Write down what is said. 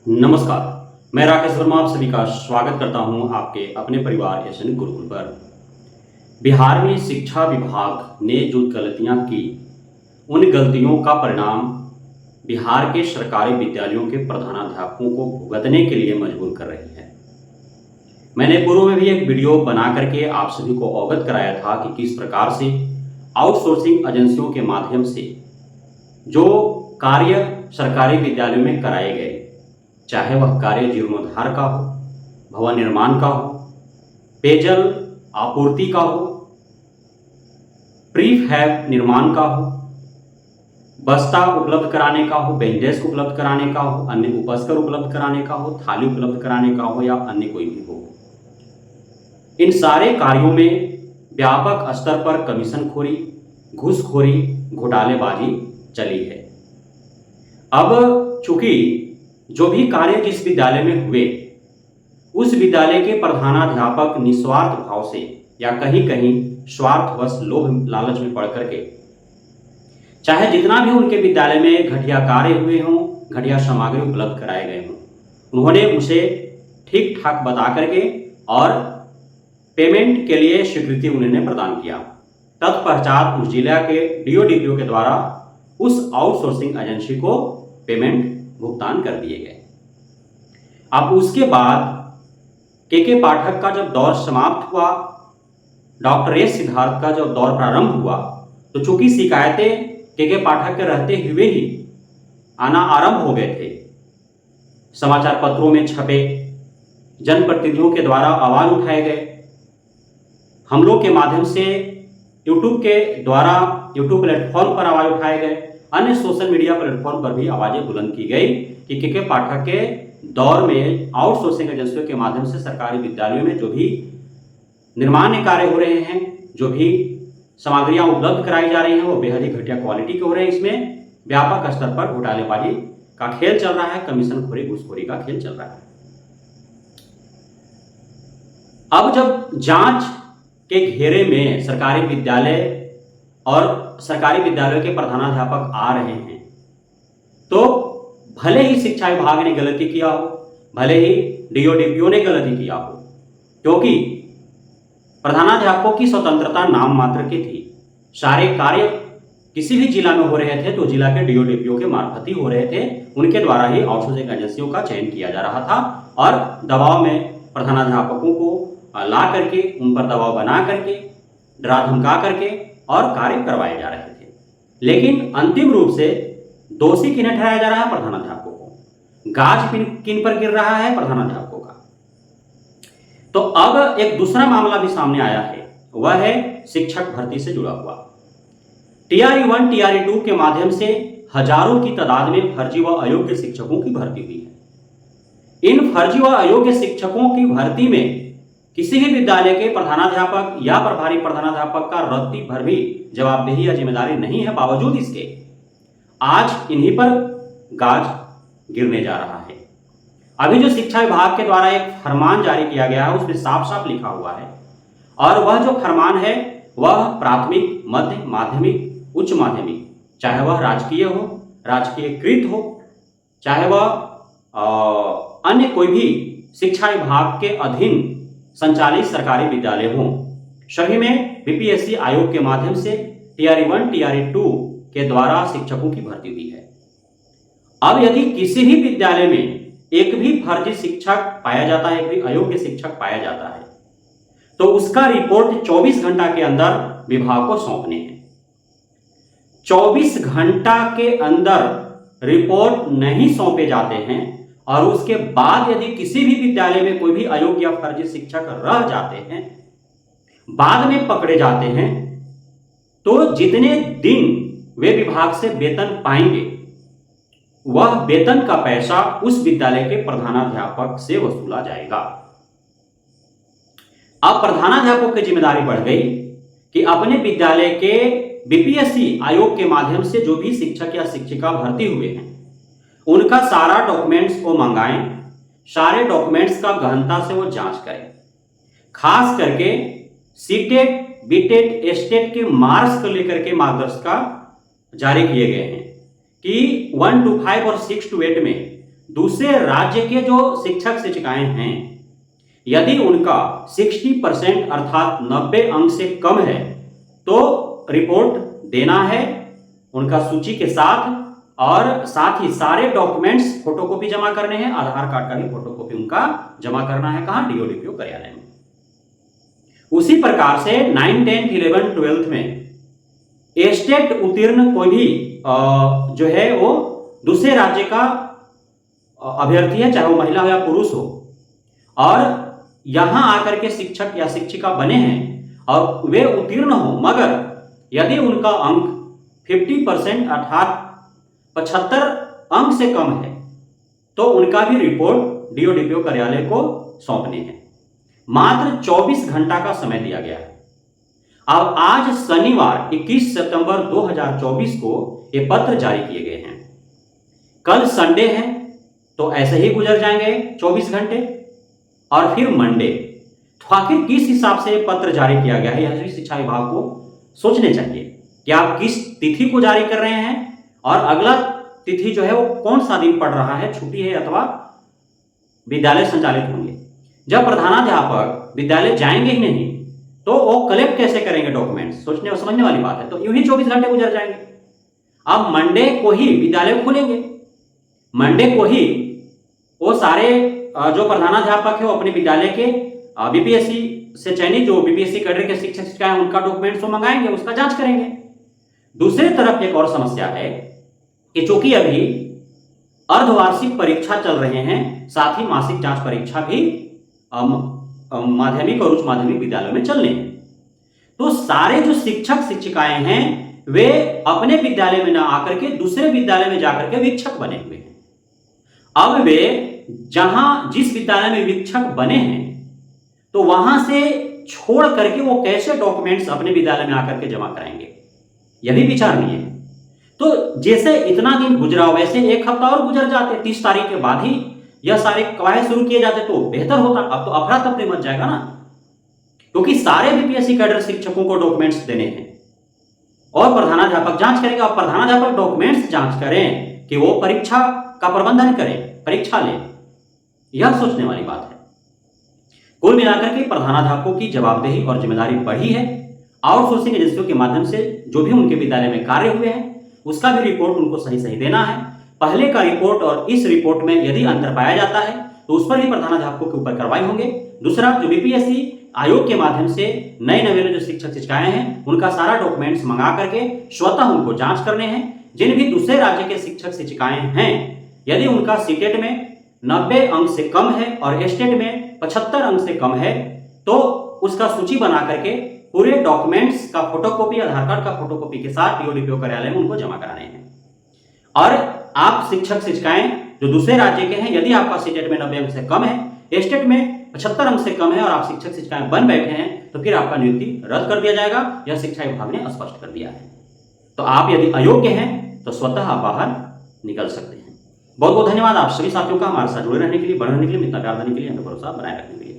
नमस्कार। मैं राकेश वर्मा आप सभी का स्वागत करता हूं आपके अपने परिवार एशियन गुरुकुल पर। बिहार में शिक्षा विभाग ने जो गलतियां की, उन गलतियों का परिणाम बिहार के सरकारी विद्यालयों के प्रधानाध्यापकों को भुगतने के लिए मजबूर कर रही है। मैंने पूर्व में भी एक वीडियो बना करके आप सभी को अवगत कराया था कि किस प्रकार से आउटसोर्सिंग एजेंसियों के माध्यम से जो कार्य सरकारी विद्यालयों में कराए गए, चाहे वह कार्य जीर्णोद्धार का हो, भवन निर्माण का हो, पेयजल आपूर्ति का हो, प्रीफैब निर्माण का हो, बस्ता उपलब्ध कराने का हो, बेंच डेस्क उपलब्ध कराने का हो, अन्य उपस्कर उपलब्ध कराने का हो, थाली उपलब्ध कराने का हो या अन्य कोई भी हो, इन सारे कार्यों में व्यापक स्तर पर कमीशनखोरी, घूसखोरी, घोटालेबाजी चली है। अब चूंकि जो भी कार्य जिस विद्यालय में हुए, उस विद्यालय के प्रधानाध्यापक निस्वार्थ भाव से या कहीं कहीं स्वार्थवश लोभ लालच में पड़ करके, चाहे जितना भी उनके विद्यालय में घटिया कार्य हुए हों, घटिया सामग्री उपलब्ध कराए गए हों, उन्होंने उसे ठीक ठाक बता करके और पेमेंट के लिए स्वीकृति उन्होंने प्रदान किया। तत्पश्चात उस जिला के डीओ के द्वारा उस आउटसोर्सिंग एजेंसी को पेमेंट भुगतान कर दिए गए। अब उसके बाद के पाठक का जब दौर समाप्त हुआ, डॉक्टर एस सिद्धार्थ का जब दौर प्रारंभ हुआ, तो चूंकि शिकायतें के पाठक के रहते हुए ही आना आरंभ हो गए थे, समाचार पत्रों में छपे, जनप्रतिनिधियों के द्वारा आवाज उठाए गए, हम लोग के माध्यम से यूट्यूब के द्वारा यूट्यूब प्लेटफॉर्म पर आवाज उठाए गए, अन्य सोशल मीडिया प्लेटफॉर्म पर भी आवाजें बुलंद की गई कि के पाठक के दौर में आउटसोर्सिंग एजेंसियों के माध्यम से सरकारी विद्यालयों में जो भी निर्माण कार्य हो रहे हैं, जो भी सामग्रियां उपलब्ध कराई जा रही हैं, वो बेहद ही घटिया क्वालिटी के हो रहे हैं। इसमें व्यापक स्तर पर घोटालेबाजी का खेल चल रहा है, कमीशनखोरी घूसखोरी का खेल चल रहा है। अब जब जांच के घेरे में सरकारी विद्यालय और सरकारी विद्यालयों के प्रधानाध्यापक आ रहे हैं, तो भले ही शिक्षा विभाग ने गलती किया हो, भले ही डीओ ने गलती किया हो, क्योंकि प्रधानाध्यापकों की स्वतंत्रता नाम मात्र की थी। सारे कार्य किसी भी जिला में हो रहे थे तो जिला के डीओ के मार्फत ही हो रहे थे, उनके द्वारा ही आउटसोर्सिंग एजेंसियों का चयन किया जा रहा था और दबाव में प्रधानाध्यापकों को ला करके, उन पर दबाव बना करके, डरा धमका करके और कार्य करवाए जा रहे थे। लेकिन अंतिम रूप से दोषी किन्हें ठहराया जा रहा है? प्रधानाध्यापकों को। गाज किन पर गिर रहा है? प्रधानाध्यापकों का। तो अब एक दूसरा मामला भी सामने आया है, वह है शिक्षक भर्ती से जुड़ा हुआ। टीआरई 1, टीआरई 2 के माध्यम से हजारों की तादाद में फर्जी व अयोग्य शिक्षकों की भर्ती हुई है। इन फर्जी व अयोग्य शिक्षकों की भर्ती में किसी भी विद्यालय के प्रधानाध्यापक या प्रभारी प्रधानाध्यापक का रत्ती भर भी जवाबदेही या जिम्मेदारी नहीं है। बावजूद इसके आज इन्हीं पर गाज गिरने जा रहा है। अभी जो शिक्षा विभाग के द्वारा एक फरमान जारी किया गया है, उसमें साफ साफ लिखा हुआ है, और वह जो फरमान है वह प्राथमिक, मध्य, माध्यमिक, उच्च माध्यमिक, चाहे वह राजकीय हो, राजकीयकृत हो, चाहे वह अन्य कोई भी शिक्षा विभाग के अधीन संचालित सरकारी विद्यालय हों, सभी में बीपीएससी आयोग के माध्यम से टीआरई 1, टीआरई 2 के द्वारा शिक्षकों की भर्ती हुई है। अब यदि किसी भी विद्यालय में एक भी फर्जी शिक्षक पाया जाता है, एक भी अयोग्य शिक्षक पाया जाता है, तो उसका रिपोर्ट 24 घंटा के अंदर विभाग को सौंपने हैं। 24 घंटा के अंदर रिपोर्ट नहीं सौंपे जाते हैं और उसके बाद यदि किसी भी विद्यालय में कोई भी अयोग्य या फर्जी शिक्षक रह जाते हैं, बाद में पकड़े जाते हैं, तो जितने दिन वे विभाग से वेतन पाएंगे, वह वेतन का पैसा उस विद्यालय के प्रधानाध्यापक से वसूला जाएगा। अब प्रधानाध्यापकों की जिम्मेदारी बढ़ गई कि अपने विद्यालय के बीपीएससी आयोग के माध्यम से जो भी शिक्षक या शिक्षिका भर्ती हुए हैं, उनका सारा डॉक्यूमेंट्स को मंगाएं, सारे डॉक्यूमेंट्स का गहनता से वो जांच करें। खास करके सीटेट, बीटेट, एस्टेट के मार्क्स को लेकर के मार्गदर्शिका जारी किए गए हैं कि 1 to 5 और 6 to 8 में दूसरे राज्य के जो शिक्षक शिक्षिकाएं हैं, यदि उनका 60% अर्थात 90 अंक से कम है तो रिपोर्ट देना है उनका सूची के साथ, और साथ ही सारे डॉक्यूमेंट्स फोटोकॉपी जमा करने हैं, आधार कार्ड का भी फोटोकॉपी उनका जमा करना है। कहां? डीओ डीपीओ कार्यालय में। उसी प्रकार से 9, 10, 11, 12 में स्टेट उत्तीर्ण कोई भी जो है वो दूसरे राज्य का अभ्यर्थी है, चाहे वो महिला हो या पुरुष हो, और यहां आकर के शिक्षक या शिक्षिका बने हैं और वे उत्तीर्ण हो, मगर यदि उनका अंक 50% अर्थात 75 अंक से कम है तो उनका भी रिपोर्ट डीओ डीपीओ कार्यालय को सौंपने हैं। मात्र 24 घंटा का समय दिया गया है। अब आज शनिवार 21 सितंबर 2024 को ये पत्र जारी किए गए हैं। कल संडे है तो ऐसे ही गुजर जाएंगे 24 घंटे, और फिर मंडे। तो आखिर किस हिसाब से पत्र जारी किया गया है, यह शिक्षा विभाग को सोचने चाहिए कि आप किस तिथि को जारी कर रहे हैं और अगला तिथि जो है वो कौन सा दिन पड़ रहा है, छुट्टी है अथवा विद्यालय संचालित होंगे। जब प्रधानाध्यापक विद्यालय जाएंगे ही नहीं तो वो कलेक्ट कैसे करेंगे डॉक्यूमेंट्स, सोचने और समझने वाली बात है। तो यूं ही 24 घंटे गुजर जाएंगे। अब मंडे को ही विद्यालय खुलेंगे, मंडे को ही वो सारे जो प्रधानाध्यापक है वो अपने विद्यालय के बीपीएससी से चयनित जो बीपीएससी कैडर के शिक्षक शिक्षिकाएं उनका डॉक्यूमेंट्स वो मंगाएंगे, उसका जांच करेंगे। दूसरी तरफ एक और समस्या है कि चूंकि अभी अर्धवार्षिक परीक्षा चल रहे हैं, साथ ही मासिक जांच परीक्षा भी माध्यमिक और उच्च माध्यमिक विद्यालयों में चलने हैं, तो सारे जो शिक्षक शिक्षिकाएं हैं वे अपने विद्यालय में न आकर के दूसरे विद्यालय में जाकर के वीक्षक बने हुए हैं। अब वे जिस विद्यालय में वीक्षक बने हैं तो वहां से छोड़ करके वो कैसे डॉक्यूमेंट्स अपने विद्यालय में आकर के जमा कराएंगे, यह भी विचारणीय है। तो जैसे इतना दिन गुजरा वैसे एक हफ्ता और गुजर जाते, 30 तारीख के बाद ही यह सारे कवायद शुरू किए जाते तो बेहतर होता। अब तो अफरा तफरी मच जाएगा ना, क्योंकि सारे बीपीएससी कैडर शिक्षकों को डॉक्यूमेंट्स देने हैं और प्रधानाध्यापक जांच करेगा। और प्रधानाध्यापक डॉक्यूमेंट्स जांच करें कि वो परीक्षा का प्रबंधन करें, परीक्षा लें, यह सोचने वाली बात है। कुल मिलाकर के प्रधानाध्यापकों की जवाबदेही और जिम्मेदारी बढ़ी है। आउटसोर्सिंग एजेंसियों के माध्यम से जो भी उनके विद्यालय में कार्य हुए हैं उसका भी रिपोर्ट उनको सही सही देना है। पहले का रिपोर्ट और इस रिपोर्ट में यदि अंतर पाया जाता है तो उस पर भी प्रधानाध्यापकों के ऊपर कार्रवाई होंगे। दूसरा, जो बीपीएससी आयोग के माध्यम से नए नवेले जो शिक्षक शिक्षिकाएं हैं उनका सारा डॉक्यूमेंट्स मंगा करके स्वतः उनको जांच करने हैं। जिन भी दूसरे राज्य के शिक्षक शिक्षिकाएं हैं, यदि उनका सीटेट में 90 अंक से कम है और स्टेट में 75 अंक से कम है तो उसका सूची बना करके पूरे डॉक्यूमेंट्स का फोटोकॉपी, आधार कार्ड का फोटोकॉपी के साथ डीओ डीपीओ कार्यालय में उनको जमा कराने हैं। और आप शिक्षक शिक्षिकाएं जो दूसरे राज्य के हैं, यदि आपका सीटेट में 90 अंक से कम है, स्टेट में 75 अंक से कम है और आप शिक्षक शिक्षिकाएं बन बैठे हैं तो फिर आपका नियुक्ति रद्द कर दिया जाएगा। यह शिक्षा विभाग ने स्पष्ट कर दिया है। तो आप यदि अयोग्य हैं तो स्वतः आप बाहर निकल सकते हैं। बहुत बहुत धन्यवाद आप सभी साथियों का हमारे साथ जुड़े रहने के लिए, बढ़ने के लिए, इतना प्यार देने के लिए, हमें भरोसा बनाए रखने के लिए।